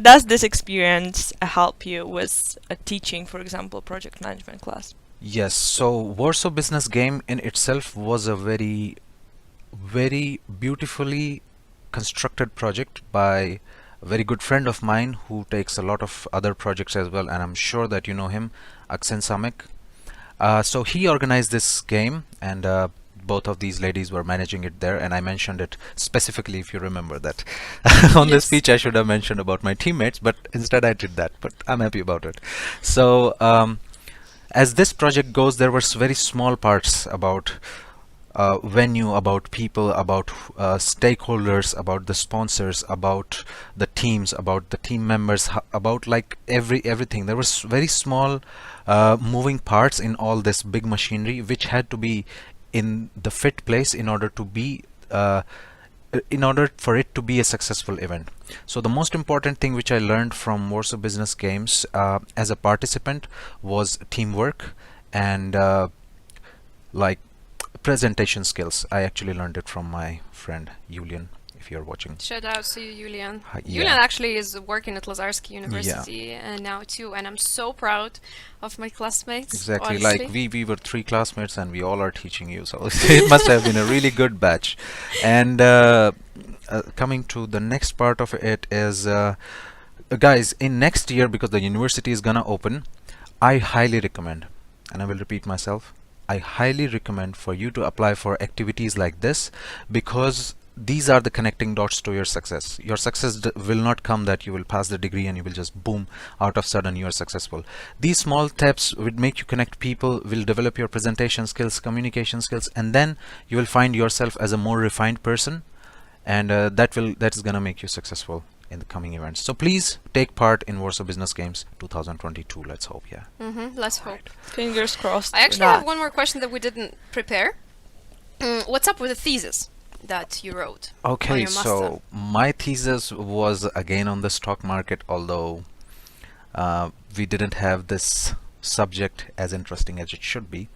does this experience help you with teaching, for example, project management class? Yes, so Warsaw Business Game in itself was a very, very beautifully constructed project by a very good friend of mine who takes a lot of other projects as well, and I'm sure that you know him, Aksen Samek. So he organized this game, and both of these ladies were managing it there, and I mentioned it specifically, if you remember that. On the Yes. speech I should have mentioned about my teammates, but instead I did that, but I'm happy about it. So as this project goes, there were very small parts about venue, about people, about stakeholders, about the sponsors, about the teams, about the team members, about like everything. There was very small moving parts in all this big machinery, which had to be in the fit place in order to be in order for it to be a successful event. So the most important thing which I learned from Warsaw Business Games as a participant was teamwork and like presentation skills. I actually learned it from my friend Julian, if you're watching. Shout out to you, Julian. Hi- Julian yeah. actually is working at Lazarski University now too, and I'm so proud of my classmates. Exactly, honestly. like we were 3 classmates and we all are teaching you, so it must have been a really good batch. And coming to the next part of it is, guys, in next year, because the university is gonna open, I highly recommend, and I will repeat myself, I highly recommend for you to apply for activities like this, because these are the connecting dots to your success. Your success will not come that you will pass the degree and you will just boom, out of sudden you are successful. These small steps will make you connect people, will develop your presentation skills, communication skills, and then you will find yourself as a more refined person, and that is gonna make you successful in the coming events. So please take part in Warsaw Business Games 2022. Let's hope. Yeah. Let's hope. Fingers crossed. I for actually that. have one more question that we didn't prepare. What's up with the thesis that you wrote? on Okay, your master? so my thesis was again on the stock market, although we didn't have this subject as interesting as it should be.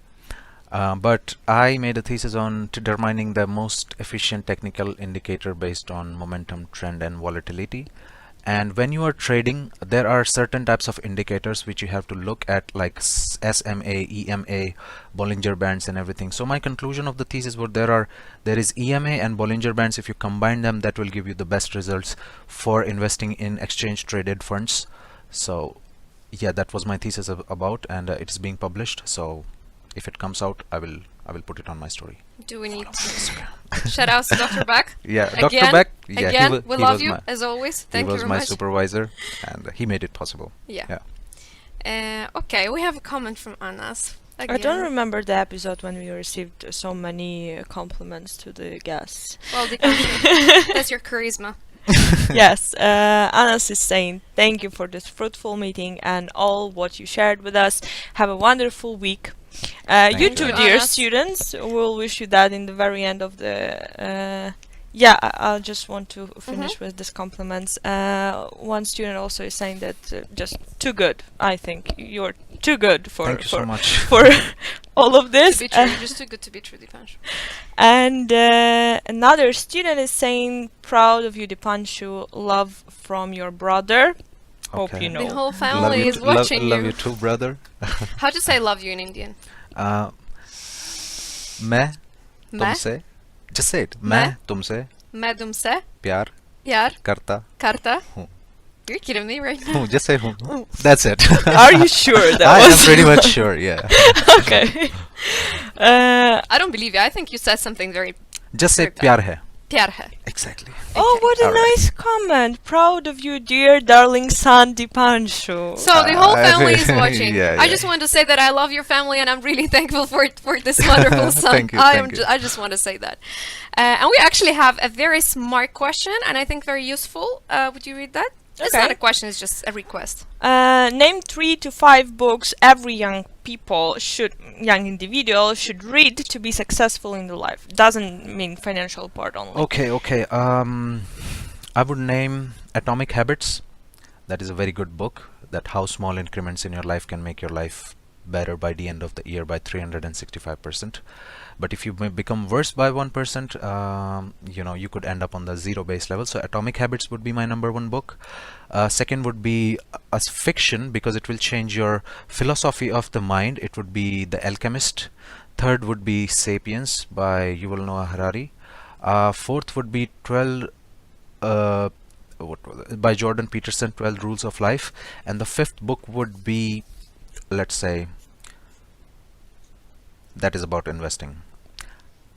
But I made a thesis on determining the most efficient technical indicator based on momentum, trend, and volatility. And when you are trading, there are certain types of indicators which you have to look at, like SMA, EMA, Bollinger Bands, and everything. So my conclusion of the thesis was there is EMA and Bollinger Bands. If you combine them, that will give you the best results for investing in exchange traded funds. So yeah, that was my thesis about, and it is being published. So if it comes out, I will put it on my story. Do we need shout outs to Dr. Beck? Yeah, Again, Dr. Beck. Yeah, again, we love you my, as always. he Thank you was very my much. supervisor, and he made it possible. Yeah. Okay, we have a comment from Anas. Again. I don't remember the episode when we received so many compliments to the guests. Well, Deepanshu, that's your charisma. Yes, Anas is saying thank you for this fruitful meeting and all what you shared with us. Have a wonderful week. You you, too, Anas. dear students. We'll wish you that in the very end of the. Yeah, I just want to finish with these compliments. One student also is saying that just too good. I think you're too good for Thank you so much. for all of To this. be true, you're just too good to be true, Deepanshu. And another student is saying, proud of you, Deepanshu. Love from your brother. Hope Okay. you know. The whole Love family you is t- watching love you. you too, brother. How to say love you in Indian? मैं मैं तुमसे, just say it. मैं मैं तुमसे मैं तुमसे प्यार प्यार करता करता हूँ. You're kidding me right now. हूँ, just say हूँ. That's it. Are you sure that I am was pretty much sure. Yeah. okay? I don't believe you. I think you said something very Just say Very good. प्यार है. pyar hai. Exactly. Oh, what a Alright. nice comment! Proud of you, dear darling son Deepanshu. So the whole I family is think- watching. yeah, I yeah. just want to say that I love your family and I'm really thankful for this wonderful son. Thank you, thank you. I just want to say that. And we actually have a very smart question and I think very useful. Would you read that? It's Okay. not a question, it's just a request. Name 3 to 5 books every young individual should read to be successful in their life. Doesn't mean financial part only. Okay. I would name Atomic Habits. That is a very good book. That how small increments in your life can make your life better by the end of the year by 365%. But if you become worse by 1%, you could end up on the zero base level. So Atomic Habits would be my number 1 book. Second would be a fiction because it will change your philosophy of the mind. It would be The Alchemist. Third would be Sapiens by Yuval Noah Harari. Fourth would be 12 by Jordan Peterson, 12 Rules of Life. And the fifth book would be, let's say, that is about investing.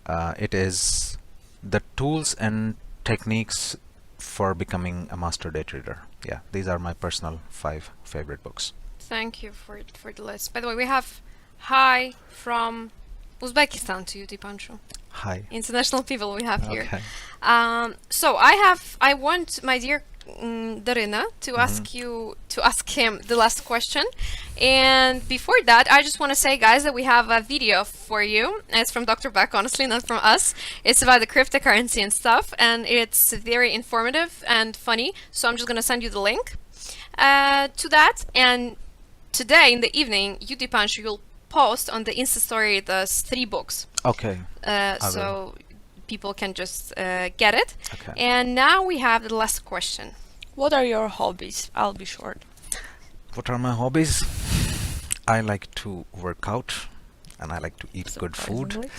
It is the tools and techniques for becoming a master day trader. Yeah, these are my personal 5 favorite books. Thank you for the list. By the way, we have hi from Uzbekistan to you, Deepanshu. Hi. International people we have here. Okay. So I want my dear Darina to ask him the last question. And before that, I just want to say, guys, that we have a video for you. It's from Dr. Beck, honestly, not from us. It's about the cryptocurrency and stuff, and it's very informative and funny. So I'm just gonna send you the link to that. And today in the evening, you, Deepanshu, you'll post on the Insta story the 3 books. Okay. So people can just get it. Okay. And now we have the last question. What are your hobbies? I'll be short. What are my hobbies? I like to work out, and I like to eat good food,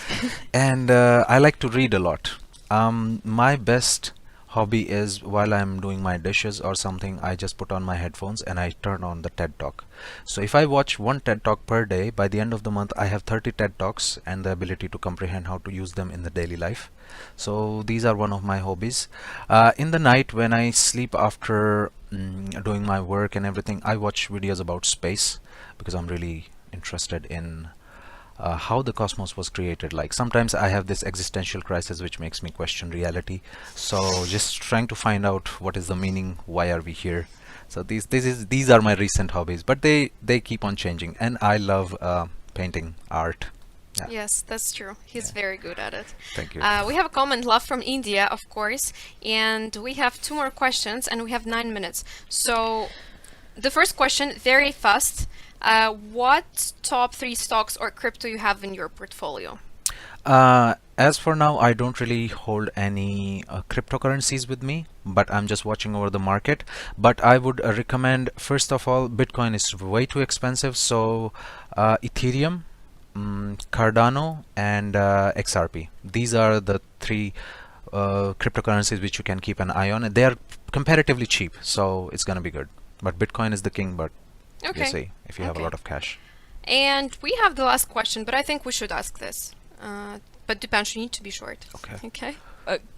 and I like to read a lot. My best hobby is while I'm doing my dishes or something, I just put on my headphones and I turn on the TED Talk. So if I watch one TED Talk per day, by the end of the month I have 30 TED Talks and the ability to comprehend how to use them in the daily life. So these are one of my hobbies. In the night when I sleep after doing my work and everything, I watch videos about space because I'm really interested in how the cosmos was created. Like sometimes I have this existential crisis which makes me question reality, so just trying to find out what is the meaning, why are we here. So these are my recent hobbies, but they keep on changing, and I love painting, art. Yeah. Yes, that's true. He's very good at it. Thank you. We have a comment, love from India, of course, and we have 2 more questions, and we have 9 minutes. So the first question, very fast. What top 3 stocks or crypto you have in your portfolio? As for now, I don't really hold any cryptocurrencies with me, but I'm just watching over the market. But I would recommend, first of all, Bitcoin is way too expensive, so Ethereum, Cardano, and XRP. These are the 3 cryptocurrencies which you can keep an eye on. They are comparatively cheap, so it's gonna be good. But Bitcoin is the king, but you see, if you have a lot of cash. And we have the last question, but I think we should ask this. But Deepanshu, you need to be short. Okay. Okay.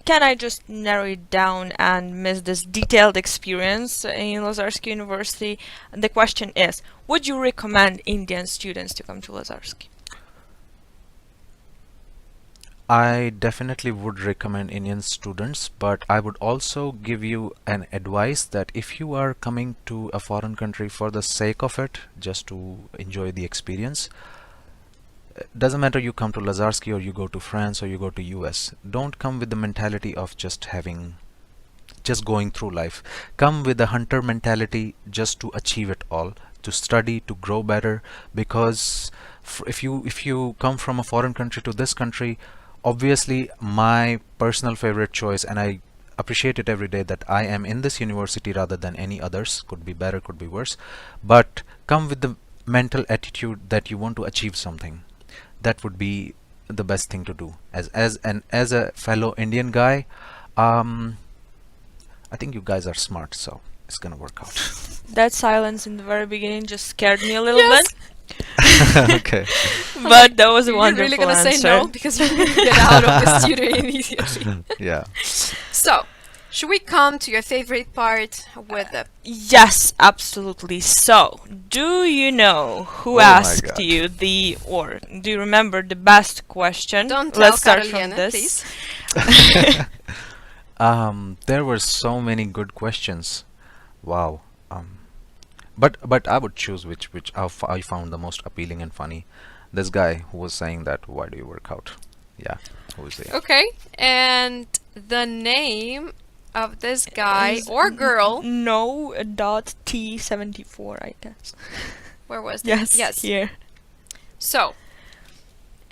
Can I just narrow it down and miss this detailed experience in Lazarski University? The question is, would you recommend Indian students to come to Lazarski? I definitely would recommend Indian students, but I would also give you an advice that if you are coming to a foreign country for the sake of it, just to enjoy the experience, doesn't matter you come to Lazarski or you go to France or you go to US, don't come with the mentality of just going through life. Come with the hunter mentality, just to achieve it all, to study, to grow better, because if you come from a foreign country to this country, obviously my personal favorite choice, and I appreciate it every day, that I am in this university rather than any others. Be better, could be worse, but come with the mental attitude that you want to achieve something. That would be the best thing to do. As a fellow Indian guy, I think you guys are smart, so it's gonna work out. That silence in the very beginning just scared me a little bit. Okay. But that was a You're wonderful really gonna answer. say no because you're gonna get out of the studio immediately. Yeah. So, should we come to your favorite part with the... Yes, absolutely. So, do you know who Oh my asked God. you or do you remember the best question? Don't Let's tell start from Carolina, this. please. There were so many good questions. Wow. But I would choose which I found the most appealing and funny. This guy who was saying that, why do you work out? Yeah, who was he? Okay, and the name of this guy Is or girl... No dot T74, I guess. Where was that? Yes, Yes. here. So,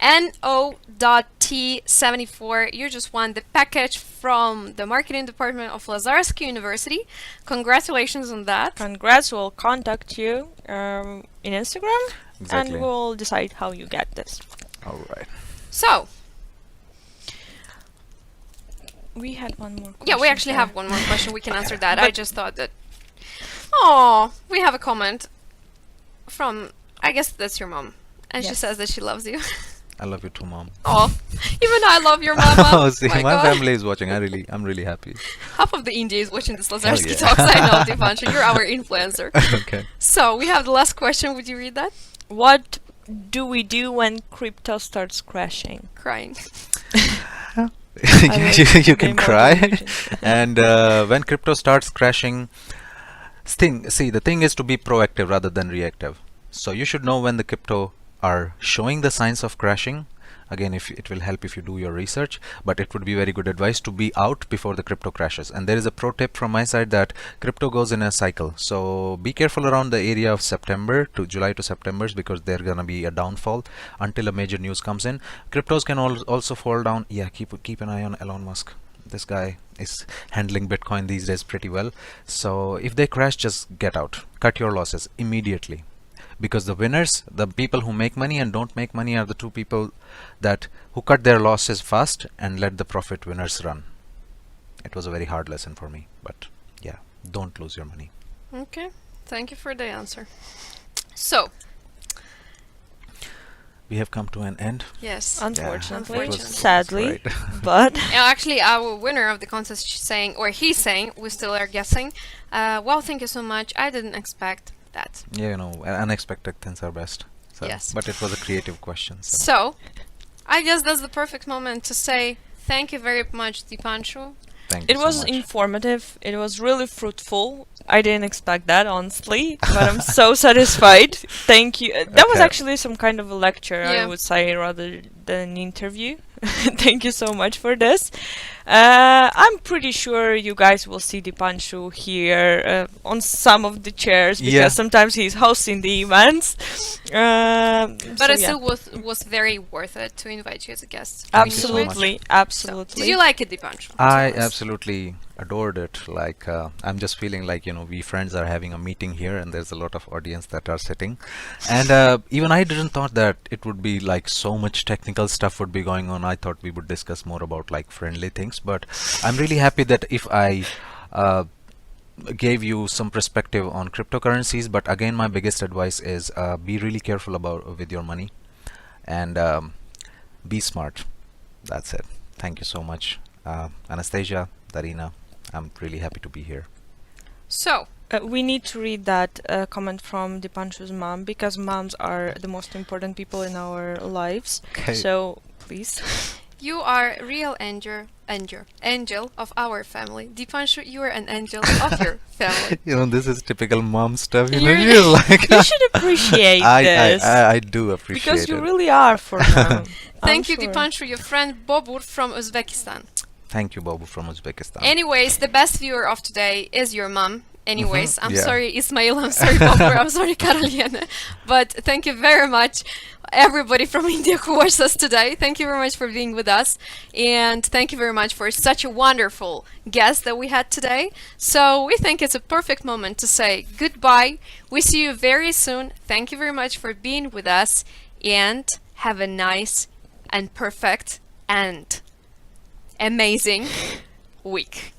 NO.T74, you just won the package from the marketing department of Lazarski University. Congratulations on that. Congrats, we'll contact you in Instagram Exactly. and we'll decide how you get this. All right. So, We had one more question. yeah, we actually there. have one more question. We can answer that. I just thought that... Oh, we have a comment from... I guess that's your mom. And she Yes. says that she loves you. I love you too, Mom. Oh, even I love your mama. Oh, see, My my God. family is watching. I'm really happy. Half of the India is watching this Lazarski yeah. Talks. I know, Deepanshu. You're our influencer. Okay. So, we have the last question. Would you read that? What do we do when crypto starts crashing? Crying. You can Game over cry. illusion. And when crypto starts crashing, see, the thing is to be proactive rather than reactive. So you should know when the crypto are showing the signs of crashing. Again, if it will help if you do your research, but it would be very good advice to be out before the crypto crashes. And there is a pro tip from my side that crypto goes in a cycle. So be careful around the area of September to July to September, because there's gonna be a downfall until a major news comes in. Cryptos can also fall down. Yeah, keep an eye on Elon Musk. This guy is handling Bitcoin these days pretty well. So if they crash, just get out. Cut your losses immediately. Because the winners, the people who make money and don't make money, are the two people who cut their losses fast and let the profit winners run. It was a very hard lesson for me, but yeah, don't lose your money. Okay, thank you for the answer. So, We have come to an end. yes. Unfortunately, it was- sadly, right. but Actually, our winner of the contest saying, or he's saying, we still are guessing. Well, thank you so much. I didn't expect that. Yeah, unexpected things are best. So, Yes. But it was a creative question. So. So, I guess that's the perfect moment to say thank you very much, Deepanshu. Thank it you was so much. informative. It was really fruitful. I didn't expect that, honestly, but I'm so satisfied. Thank you. That was Okay. actually some kind of a lecture, I Yeah. would say, rather than an interview. Thank you so much for this. I'm pretty sure you guys will see Deepanshu here on some of the chairs, because Yeah. sometimes he's hosting the events. But So it yeah. still was very worth it to invite you as a guest. Thank you so much. Absolutely, So, absolutely. did you like it, Deepanshu? I Tell us. absolutely adored it. Like I'm just feeling like we friends are having a meeting here, and there's a lot of audience that are sitting. And even I didn't thought that it would be like so much technical stuff would be going on. I thought we would discuss more about like friendly things. But I'm really happy that if I gave you some perspective on cryptocurrencies. But again, my biggest advice is be really careful with your money, and be smart. That's it. Thank you so much, Anastasia, Darina. I'm really happy to be here. So, We need to read that comment from Deepanshu's mom, because moms are the most important people in our lives. Okay. So please. you are a real angel of our family. Deepanshu, you are an angel of your family. This is typical mom stuff. You're- You're like You should appreciate this, I do appreciate because you it. really are for them. Thank you, I'm sure. Deepanshu, your friend Bobur from Uzbekistan. Thank you, Babu from Uzbekistan. Anyways, the best viewer of today is your mom. Anyways, I'm yeah. sorry, Ismail, I'm sorry, Bobur, I'm sorry, Carolina. But thank you very much, everybody from India who watched us today. Thank you very much for being with us. And thank you very much for such a wonderful guest that we had today. So we think it's a perfect moment to say goodbye. We see you very soon. Thank you very much for being with us. And have a nice and perfect and amazing week.